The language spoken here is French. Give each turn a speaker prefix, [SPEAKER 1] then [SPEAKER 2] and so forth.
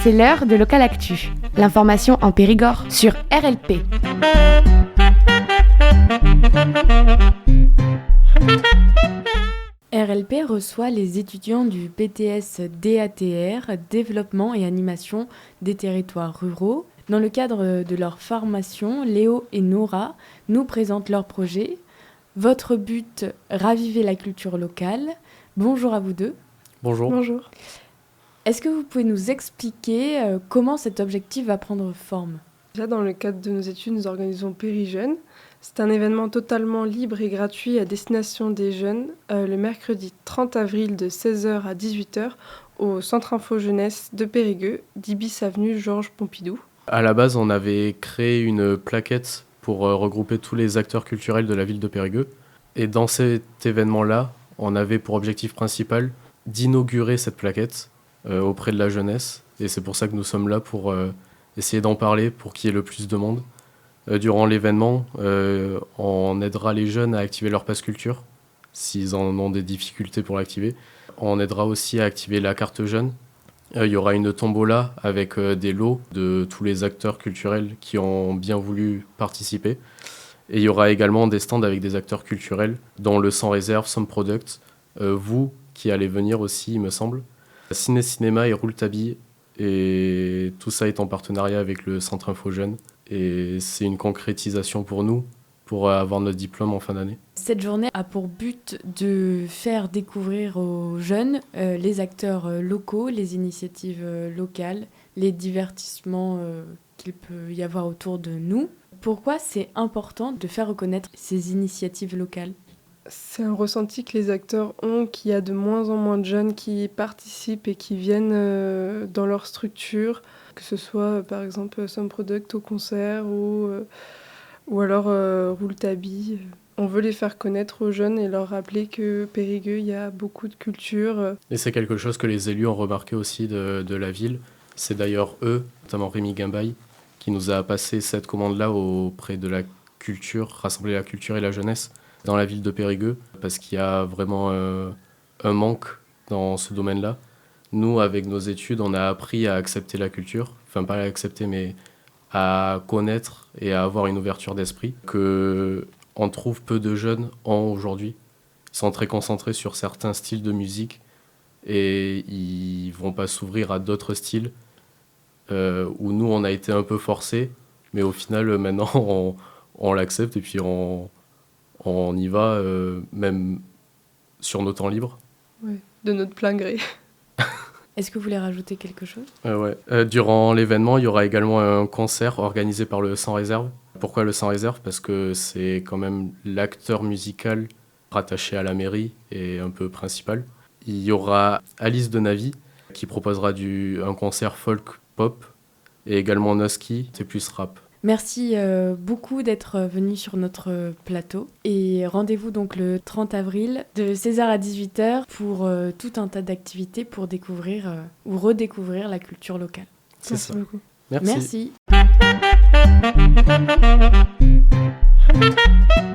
[SPEAKER 1] C'est l'heure de Local Actu. L'information en Périgord sur RLP. RLP reçoit les étudiants du BTS DATR, Développement et Animation des territoires ruraux. Dans le cadre de leur formation, Léo et Nora nous présentent leur projet. Votre but, raviver la culture locale. Bonjour à vous deux.
[SPEAKER 2] Bonjour.
[SPEAKER 3] Bonjour.
[SPEAKER 1] Est-ce que vous pouvez nous expliquer comment cet objectif va prendre forme ?
[SPEAKER 3] Déjà, dans le cadre de nos études, nous organisons Périjeunes. C'est un événement totalement libre et gratuit à destination des jeunes, le mercredi 30 avril de 16h à 18h au Centre Info Jeunesse de Périgueux, 10 bis avenue Georges Pompidou.
[SPEAKER 2] À la base, on avait créé une plaquette pour regrouper tous les acteurs culturels de la ville de Périgueux. Et dans cet événement-là, on avait pour objectif principal d'inaugurer cette plaquette auprès de la jeunesse. Et c'est pour ça que nous sommes là pour essayer d'en parler, pour qu'il y ait le plus de monde. Durant l'événement, on aidera les jeunes à activer leur passe culture, s'ils en ont des difficultés pour l'activer. On aidera aussi à activer la carte jeune. Il y aura une tombola avec des lots de tous les acteurs culturels qui ont bien voulu participer. Et il y aura également des stands avec des acteurs culturels, dont le Sans Réserve, Some Product, vous qui allez venir aussi, il me semble. Ciné Cinéma et Rouletabille, et tout ça est en partenariat avec le Centre Info Jeunes. Et c'est une concrétisation pour nous, pour avoir notre diplôme en fin d'année.
[SPEAKER 1] Cette journée a pour but de faire découvrir aux jeunes les acteurs locaux, les initiatives locales, les divertissements qu'il peut y avoir autour de nous. Pourquoi c'est important de faire reconnaître ces initiatives locales ?
[SPEAKER 3] C'est un ressenti que les acteurs ont, qu'il y a de moins en moins de jeunes qui participent et qui viennent dans leur structure, que ce soit par exemple Some Product au concert ou alors Rouletabille. On veut les faire connaître aux jeunes et leur rappeler que Périgueux, il y a beaucoup de culture.
[SPEAKER 2] Et c'est quelque chose que les élus ont remarqué aussi de la ville. C'est d'ailleurs eux, notamment Rémi Guimbaille, qui nous a passé cette commande-là auprès de la culture, rassembler la culture et la jeunesse dans la ville de Périgueux, parce qu'il y a vraiment un manque dans ce domaine-là. Nous, avec nos études, on a appris à accepter la culture, enfin pas à l'accepter, mais à connaître et à avoir une ouverture d'esprit, qu'on trouve peu de jeunes ont aujourd'hui. Ils sont très concentrés sur certains styles de musique et ils vont pas s'ouvrir à d'autres styles où nous, on a été un peu forcés, mais au final, maintenant, on l'accepte et puis on y va, même sur nos temps libres.
[SPEAKER 3] Ouais, de notre plein gré.
[SPEAKER 1] Est-ce que vous voulez rajouter quelque chose ?
[SPEAKER 2] Ouais. Durant l'événement, il y aura également un concert organisé par le Sans Réserve. Pourquoi le Sans Réserve ? Parce que c'est quand même l'acteur musical rattaché à la mairie et un peu principal. Il y aura Alice de Navy qui proposera un concert folk-pop et également Noski, c'est plus rap.
[SPEAKER 1] Merci beaucoup d'être venu sur notre plateau et rendez-vous donc le 30 avril de 16h à 18h pour tout un tas d'activités pour découvrir ou redécouvrir la culture locale.
[SPEAKER 2] C'est
[SPEAKER 3] Merci
[SPEAKER 2] ça.
[SPEAKER 3] beaucoup.
[SPEAKER 2] Merci.
[SPEAKER 1] Merci.